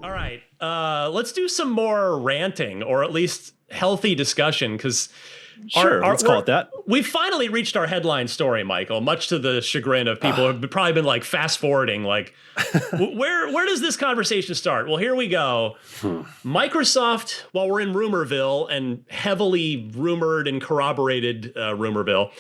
All right, let's do some more ranting, or at least healthy discussion, because let's call it that. We've finally reached our headline story, Michael, much to the chagrin of people who've probably been like fast forwarding, like, where does this conversation start? Well, here we go. Microsoft, while we're in Rumorville, and heavily rumored and corroborated Rumorville,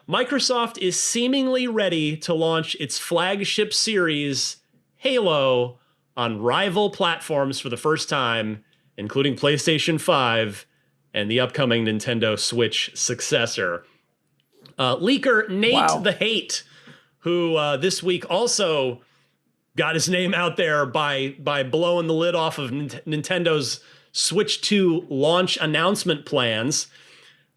Microsoft is seemingly ready to launch its flagship series, Halo, on rival platforms for the first time, including PlayStation 5 and the upcoming Nintendo Switch successor. Leaker Nate the Hate, who this week also got his name out there by blowing the lid off of Nintendo's Switch 2 launch announcement plans.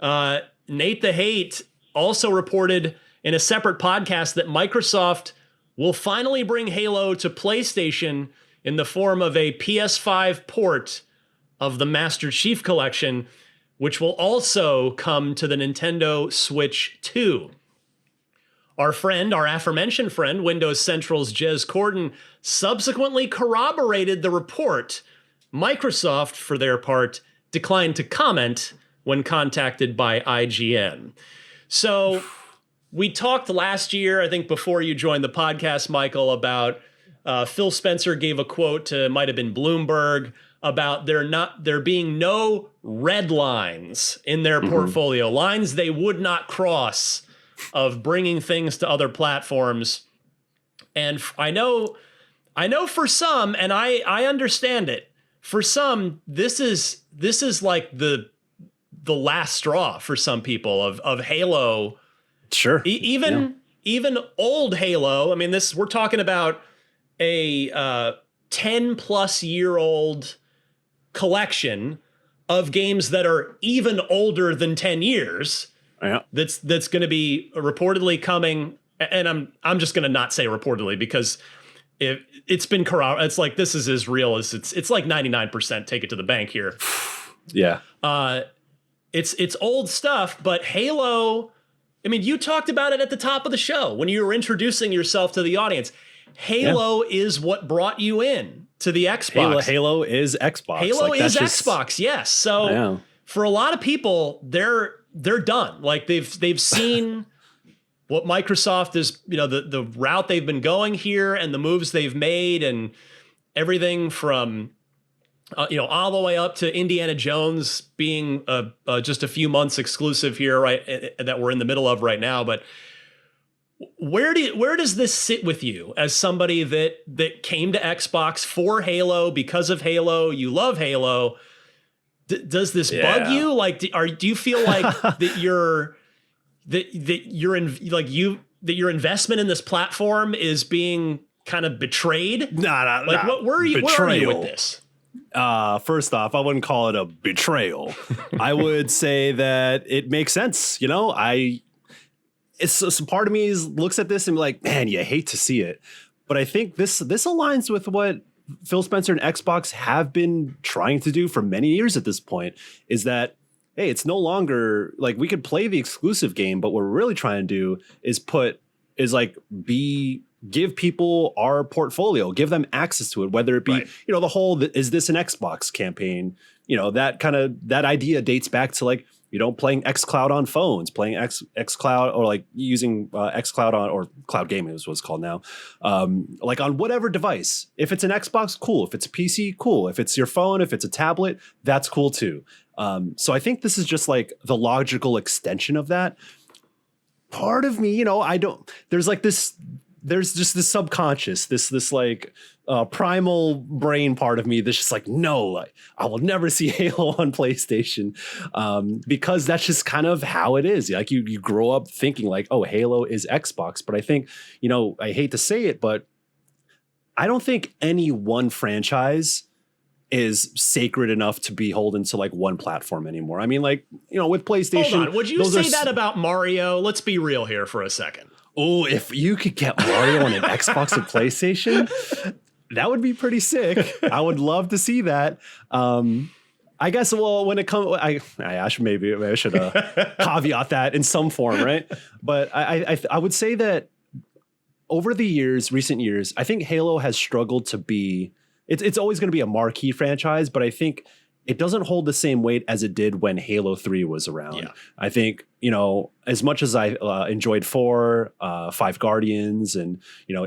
Nate the Hate also reported in a separate podcast that Microsoft will finally bring Halo to PlayStation in the form of a PS5 port of the Master Chief Collection, which will also come to the Nintendo Switch 2. Our aforementioned friend, Windows Central's Jez Corden, subsequently corroborated the report. Microsoft, for their part, declined to comment when contacted by IGN. So we talked last year, I think before you joined the podcast, Michael, about Phil Spencer gave a quote to, might have been Bloomberg, about there being no red lines in their portfolio, lines they would not cross of bringing things to other platforms. And I know for some, and I understand it, for some, this is like the last straw for some people of Halo. Sure. Even old Halo. I mean, we're talking about a 10 plus year old collection of games that are even older than 10 years. Yeah. That's going to be reportedly coming. And I'm just going to not say reportedly, because it's been corroborated. It's like, this is as real as it's like 99% take it to the bank here. Yeah. It's old stuff, but Halo, I mean, you talked about it at the top of the show when you were introducing yourself to the audience. Halo is what brought you in to the Xbox. Halo is Xbox. Halo is Xbox, yes. So for a lot of people, they're done. Like they've seen what Microsoft is, the route they've been going here and the moves they've made, and everything from all the way up to Indiana Jones being just a few months exclusive here, right? That we're in the middle of right now. But where does this sit with you as somebody that came to Xbox for Halo, because of Halo? You love Halo. Does this bug you? Like, do you feel like that your investment in this platform is being kind of betrayed? Nah. Where are you with this? First off, I wouldn't call it a betrayal. I would say that it makes sense. It's part of me looks at this and be like, man, you hate to see it. But I think this aligns with what Phil Spencer and Xbox have been trying to do for many years at this point, is that, hey, it's no longer like we could play the exclusive game, but what we're really trying to do is give people our portfolio, give them access to it, whether it be, the whole, is this an Xbox campaign? That idea dates back to playing xCloud on phones, playing xCloud, or like using xCloud on, or cloud gaming is what it's called now. Like on whatever device. If it's an Xbox, cool. If it's a PC, cool. If it's your phone, if it's a tablet, that's cool too. So I think this is just like the logical extension of that. Part of me, there's just this subconscious, this primal brain part of me that's just like, no, I will never see Halo on PlayStation, because that's just kind of how it is. Like you grow up thinking like, oh, Halo is Xbox. But I think, I hate to say it, but I don't think any one franchise is sacred enough to be beholden to like one platform anymore. I mean, with PlayStation. Hold on, would you say that about Mario? Let's be real here for a second. Oh, if you could get Mario on an Xbox and PlayStation, that would be pretty sick. I would love to see that. I guess, well, when it comes, I should caveat that in some form, right? But I would say that over the recent years, I think Halo has struggled to be it's always going to be a marquee franchise, but I think it doesn't hold the same weight as it did when Halo 3 was around. Yeah. I think, as much as I enjoyed 4, 5 Guardians, and,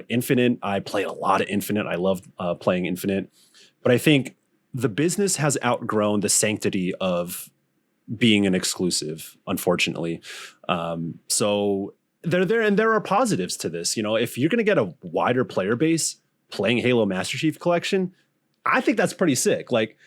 Infinite, I played a lot of Infinite. I loved playing Infinite. But I think the business has outgrown the sanctity of being an exclusive, unfortunately. So they're there, and there are positives to this. If you're going to get a wider player base playing Halo Master Chief Collection, I think that's pretty sick. Like,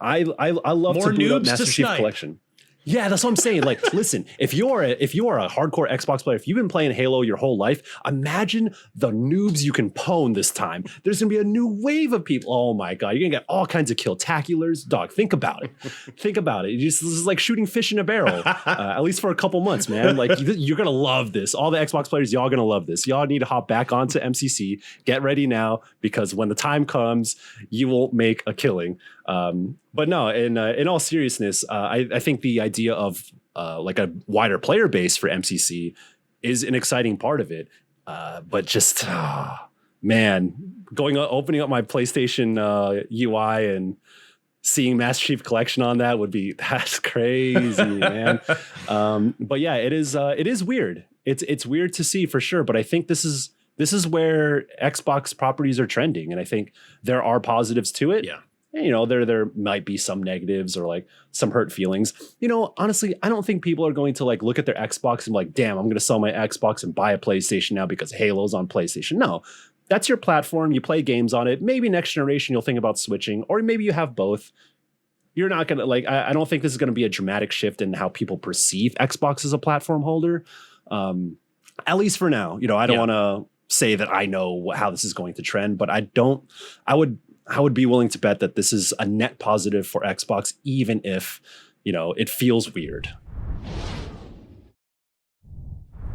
I love more to boot up noobs Master to Chief snipe. Collection. Yeah, that's what I'm saying. Like, listen, if you are a hardcore Xbox player, if you've been playing Halo your whole life, imagine the noobs you can pwn this time. There's gonna be a new wave of people. Oh my god, you're gonna get all kinds of kill-taculars. Dog, think about it. Think about it. This is like shooting fish in a barrel, at least for a couple months, man. Like, you're gonna love this. All the Xbox players, y'all gonna love this. Y'all need to hop back onto MCC. Get ready now, because when the time comes, you will make a killing. But no, in all seriousness, I think the idea of like a wider player base for MCC is an exciting part of it. But just, man, opening up my PlayStation UI and seeing Master Chief Collection on that that's crazy, man. But yeah, it is weird. It's weird to see for sure. But I think this is where Xbox properties are trending, and I think there are positives to it. Yeah. There might be some negatives or like some hurt feelings. Honestly, I don't think people are going to like look at their Xbox and be like, damn, I'm going to sell my Xbox and buy a PlayStation now because Halo's on PlayStation. No, that's your platform. You play games on it. Maybe next generation you'll think about switching, or maybe you have both. You're not going to I don't think this is going to be a dramatic shift in how people perceive Xbox as a platform holder. At least for now. I don't want to say that I know how this is going to trend, but I would be willing to bet that this is a net positive for Xbox, even if, it feels weird.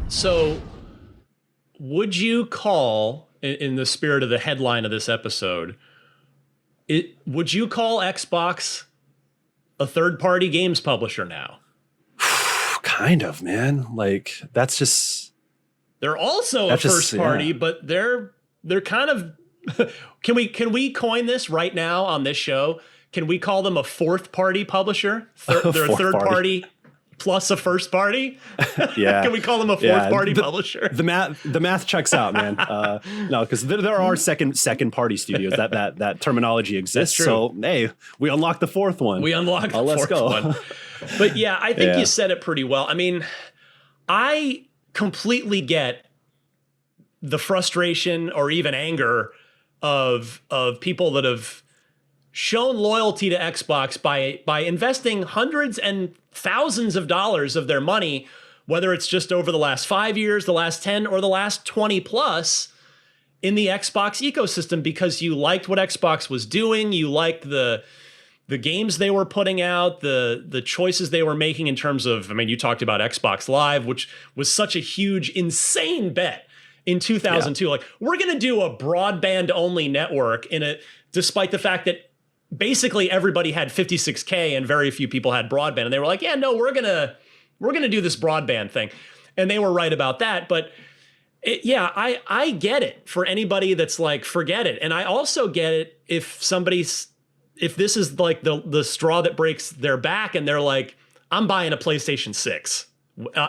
So would you call, in the spirit of the headline of this episode, would you call Xbox a third-party games publisher now? Kind of, man. Like, that's just... They're also a first party, but they're kind of... Can we coin this right now on this show? Can we call them a fourth party publisher? They're a third party plus a first party. Yeah. Can we call them a fourth party publisher? The math checks out, man. No, because there are second party studios. That terminology exists. So hey, we unlocked the fourth one. We unlocked the fourth one. But yeah, I think you said it pretty well. I mean, I completely get the frustration or even anger of people that have shown loyalty to Xbox by investing hundreds and thousands of dollars of their money, whether it's just over the last 5 years, the last 10, or the last 20 plus, in the Xbox ecosystem, because you liked what Xbox was doing, you liked the games they were putting out, the choices they were making in terms of, I mean, you talked about Xbox Live, which was such a huge, insane bet in 2002. Yeah. Like, we're going to do a broadband only network despite the fact that basically everybody had 56K and very few people had broadband. And they were like, yeah, no, we're going to do this broadband thing. And they were right about that. But I get it for anybody that's like, forget it. And I also get it if this is like the straw that breaks their back and they're like, I'm buying a PlayStation 6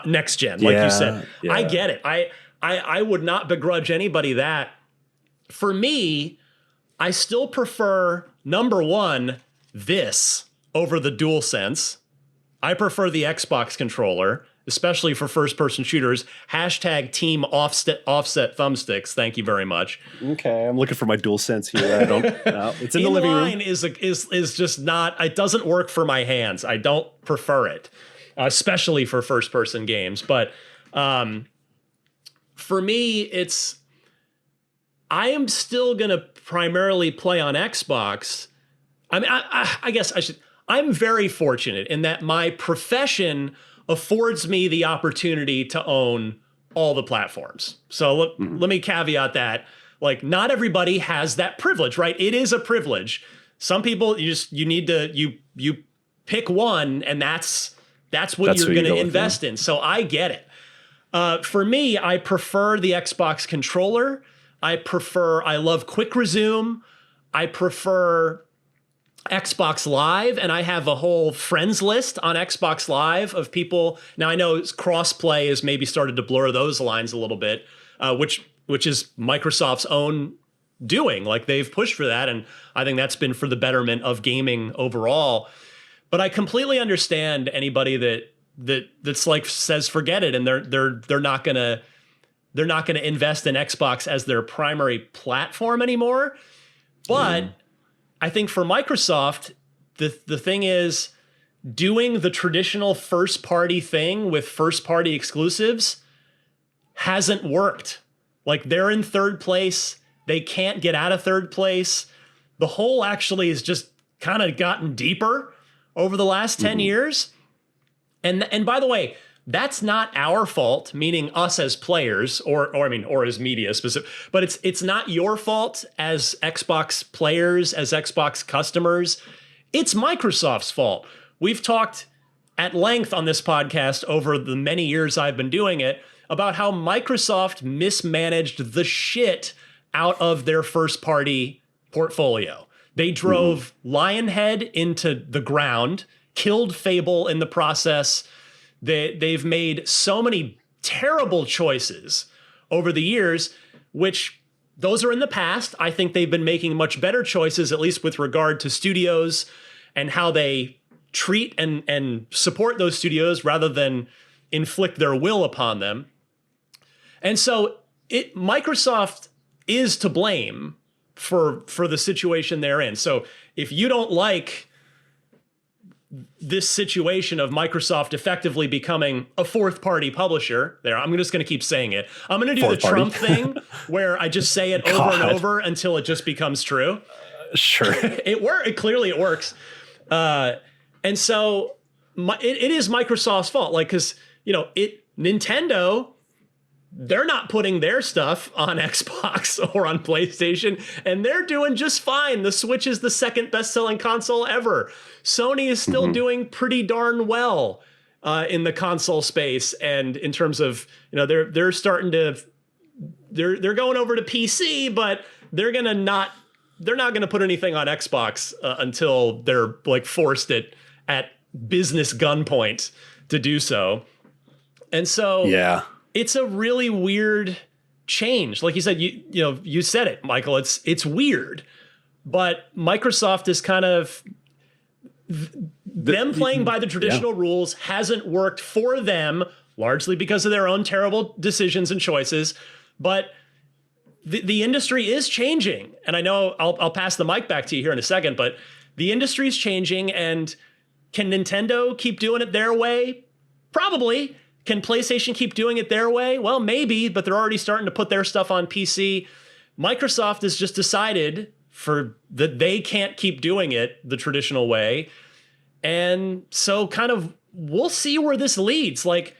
next gen, like you said. Yeah. I get it. I would not begrudge anybody that. For me, I still prefer, number one, this over the DualSense. I prefer the Xbox controller, especially for first-person shooters. # team offset thumbsticks. Thank you very much. Okay, I'm looking for my DualSense here. I don't. No, it's in the living room. Is just not. It doesn't work for my hands. I don't prefer it, especially for first-person games. But for me, I am still going to primarily play on Xbox. I mean, I guess I should. I'm very fortunate in that my profession affords me the opportunity to own all the platforms. So let me caveat that. Like, not everybody has that privilege, right? It is a privilege. Some people, you need to pick one, and that's what you're going to invest in. So I get it. For me, I prefer the Xbox controller. I love Quick Resume. I prefer Xbox Live, and I have a whole friends list on Xbox Live of people. Now I know crossplay has maybe started to blur those lines a little bit, which is Microsoft's own doing. Like they've pushed for that, and I think that's been for the betterment of gaming overall. But I completely understand anybody that's like says forget it, and they're not gonna invest in Xbox as their primary platform anymore. But I think for Microsoft, the thing is doing the traditional first party thing with first party exclusives hasn't worked. Like they're in third place. They can't get out of third place. The hole actually has just kind of gotten deeper over the last 10 years. And by the way, that's not our fault, meaning us as players or as media specific, but it's not your fault as Xbox players, as Xbox customers. It's Microsoft's fault. We've talked at length on this podcast over the many years I've been doing it about how Microsoft mismanaged the shit out of their first party portfolio. They drove Lionhead into the ground, killed Fable in the process. They've made so many terrible choices over the years, which those are in the past. I think they've been making much better choices, at least with regard to studios and how they treat and support those studios rather than inflict their will upon them. And so Microsoft is to blame for the situation they're in. So if you don't like this situation of Microsoft effectively becoming a fourth party publisher, I'm just going to keep saying it. I'm going to do the Trump thing where I just say it over and over until it just becomes true. Sure. It clearly it works. And so it is Microsoft's fault. Like, cause Nintendo, they're not putting their stuff on Xbox or on PlayStation, and they're doing just fine. The Switch is the second best-selling console ever. Sony is still doing pretty darn well in the console space, and in terms of they're starting to they're going over to PC, but they're not going to put anything on Xbox until they're like forced at business gunpoint to do so. And so it's a really weird change. Like you said, you said it, Michael, it's weird, but Microsoft is kind of them playing by the traditional rules hasn't worked for them, largely because of their own terrible decisions and choices. But the industry is changing. And I know I'll pass the mic back to you here in a second, but the industry is changing. And can Nintendo keep doing it their way? Probably. Can PlayStation keep doing it their way? Well, maybe, but they're already starting to put their stuff on PC. Microsoft has just decided that they can't keep doing it the traditional way. And so kind of we'll see where this leads. Like,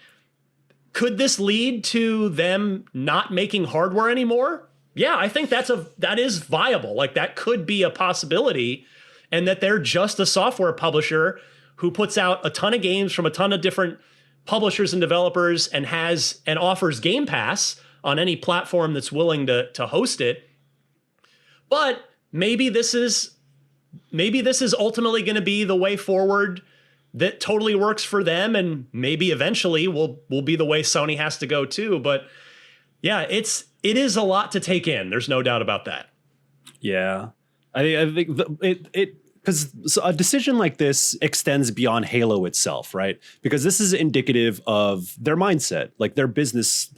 could this lead to them not making hardware anymore? Yeah, I think that is viable. Like, that could be a possibility, and that they're just a software publisher who puts out a ton of games from a ton of different publishers and developers and offers Game Pass on any platform that's willing to host it. But maybe this is ultimately going to be the way forward that totally works for them, and maybe eventually will be the way Sony has to go too. But yeah, it is a lot to take in. There's no doubt about that. Yeah, I think because a decision like this extends beyond Halo itself, right? Because this is indicative of their mindset, like their business,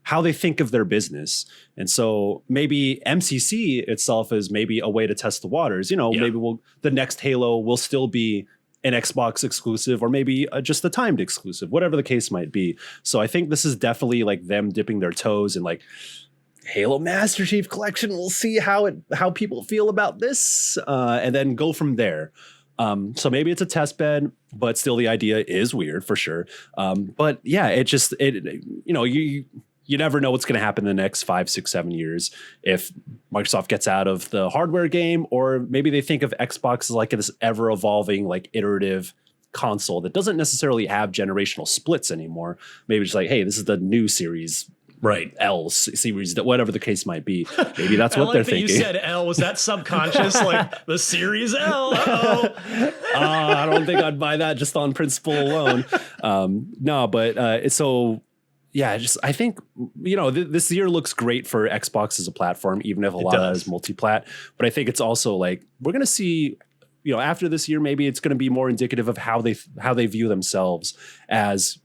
how they think of their business. And so maybe MCC itself is maybe a way to test the waters. Maybe the next Halo will still be an Xbox exclusive, or maybe just a timed exclusive, whatever the case might be. So I think this is definitely like them dipping their toes in like Halo Master Chief Collection. We'll see how people feel about this, and then go from there. So maybe it's a test bed, but still the idea is weird for sure. But yeah, you never know what's going to happen in the next 5, 6, 7 years if Microsoft gets out of the hardware game, or maybe they think of Xbox as like this ever evolving, like iterative console that doesn't necessarily have generational splits anymore. Maybe just like, hey, this is the new series Right. L series, whatever the case might be. Maybe that's what they're thinking. You said L. Was that subconscious? Like the series L? I don't think I'd buy that just on principle alone. No, but so yeah, I think, this year looks great for Xbox as a platform, even if a lot of that is multi-plat. But I think it's also like we're going to see, after this year, maybe it's going to be more indicative of how they view themselves as.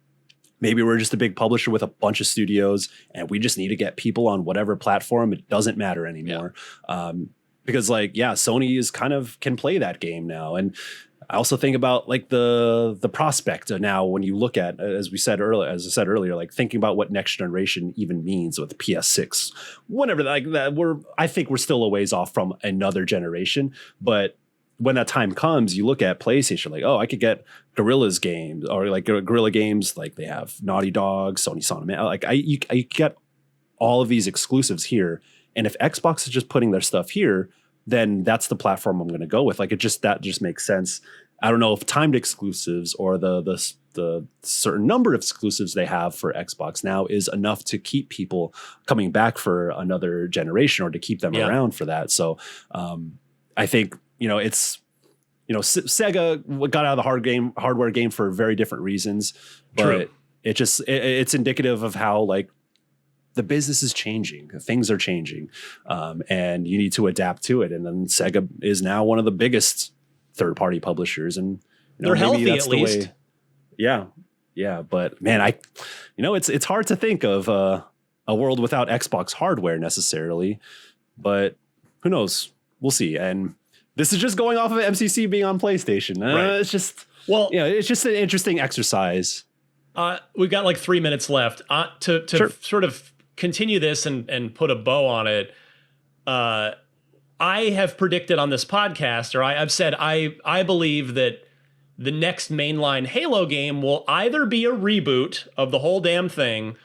Maybe we're just a big publisher with a bunch of studios and we just need to get people on whatever platform. It doesn't matter anymore. Yeah. Because Sony is can play that game now. And I also think about like the prospect now when you look at, as I said earlier, like thinking about what next generation even means with PS6, whatever like that. I think we're still a ways off from another generation, but when that time comes, you look at PlayStation like, oh, I could get Guerrilla's games or like Guerrilla Games, like they have Naughty Dog, Sony Sonic, like you get all of these exclusives here. And if Xbox is just putting their stuff here, then that's the platform I'm going to go with. Like that just makes sense. I don't know if timed exclusives or the certain number of exclusives they have for Xbox now is enough to keep people coming back for another generation or to keep them around for that. So I think, it's, Sega got out of the hardware game for very different reasons, but True. It's indicative of how like the business is changing, things are changing, and you need to adapt to it. And then Sega is now one of the biggest third-party publishers, and they're healthy at least. Way, yeah. But man, it's hard to think of a world without Xbox hardware necessarily, but who knows? We'll see. And this is just going off of MCC being on PlayStation. Right. It's just it's just an interesting exercise. We've got like 3 minutes left to sure. sort of continue this and put a bow on it. I have predicted on this podcast, or I've said I believe that the next mainline Halo game will either be a reboot of the whole damn thing,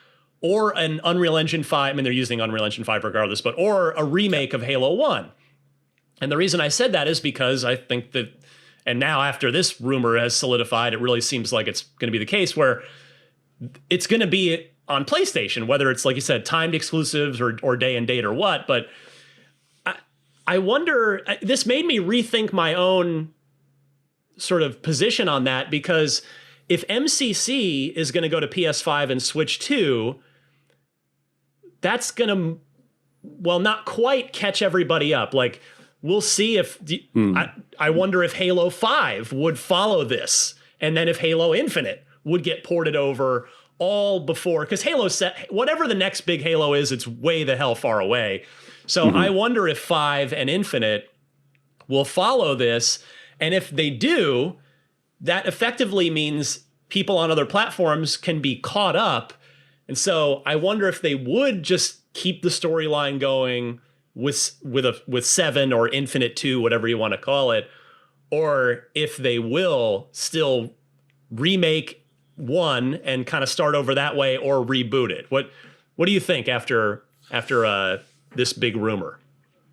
or an Unreal Engine 5. I mean, they're using Unreal Engine 5 regardless, or a remake of Halo 1. And the reason I said that is because I think that, and now after this rumor has solidified, it really seems like it's going to be the case where it's going to be on PlayStation, whether it's, like you said, timed exclusives or day and date or what. But I wonder, this made me rethink my own sort of position on that, because if MCC is going to go to PS5 and Switch 2, that's going to, not quite catch everybody up. Like, we'll see if I wonder if Halo 5 would follow this, and then if Halo Infinite would get ported over all before, because Halo set, whatever the next big Halo is, it's way the hell far away. So I wonder if 5 and Infinite will follow this, and if they do, that effectively means people on other platforms can be caught up. And so I wonder if they would just keep the storyline going with 7 or Infinite 2, whatever you want to call it, or if they will still remake 1 and kind of start over that way, or reboot it. What do you think after this big rumor?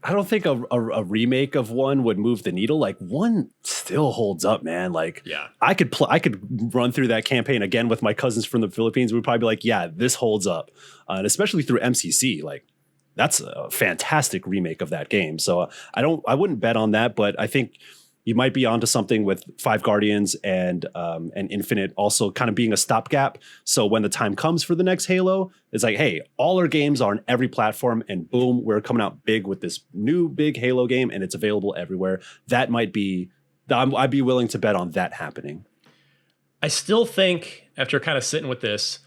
I don't think a remake of 1 would move the needle. Like, 1 still holds up, man. Like, I could run through that campaign again with my cousins from the Philippines. We'd probably be like, yeah, this holds up, and especially through MCC, like. That's a fantastic remake of that game. So I wouldn't bet on that, but I think you might be onto something with 5 Guardians and Infinite also kind of being a stopgap. So when the time comes for the next Halo, it's like, hey, all our games are on every platform, and boom, we're coming out big with this new big Halo game, and it's available everywhere. That might be, I'd be willing to bet on that happening. I still think, after kind of sitting with this,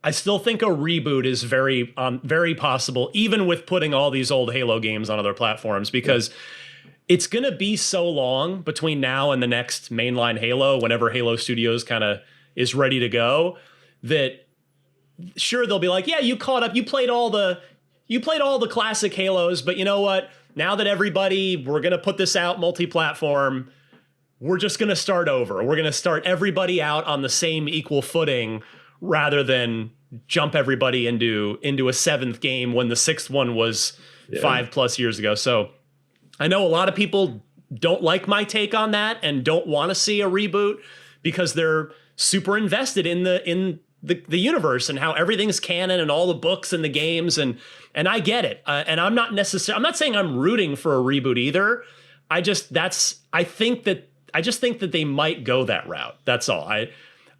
I still think a reboot is very possible, even with putting all these old Halo games on other platforms, because it's going to be so long between now and the next mainline Halo, whenever Halo Studios kind of is ready to go, that sure, they'll be like, yeah, you caught up, you played all the classic Halos, but you know what? Now that we're going to put this out multi-platform, we're just going to start over. We're going to start everybody out on the same equal footing, rather than jump everybody into a 7th game when the 6th one was 5+ years ago. So I know a lot of people don't like my take on that and don't want to see a reboot because they're super invested in the universe and how everything's canon and all the books and the games, and I get it. And I'm not saying I'm rooting for a reboot either. I just think that they might go that route. That's all.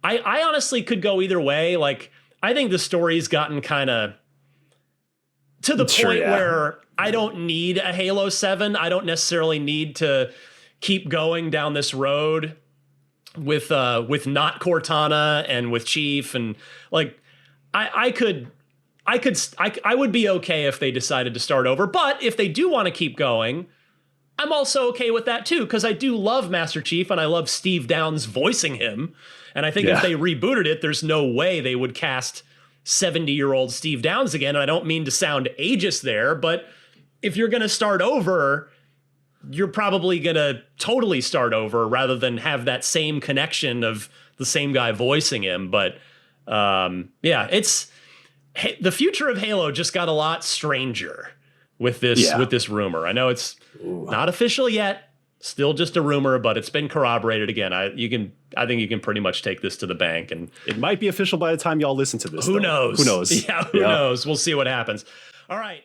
I honestly could go either way. Like, I think the story's gotten kind of to the point where I don't need a Halo 7. I don't necessarily need to keep going down this road with not Cortana and with Chief, and like I would be okay if they decided to start over. But if they do want to keep going, I'm also okay with that too, because I do love Master Chief and I love Steve Downes voicing him. And I think if they rebooted it, there's no way they would cast 70-year-old Steve Downes again. And I don't mean to sound ageist there, but if you're going to start over, you're probably going to totally start over rather than have that same connection of the same guy voicing him. But it's the future of Halo just got a lot stranger with this rumor. I know it's not official yet, still just a rumor, but it's been corroborated again. I think you can pretty much take this to the bank, and it might be official by the time y'all listen to this. Who knows? Who knows? Yeah, who knows? We'll see what happens. All right.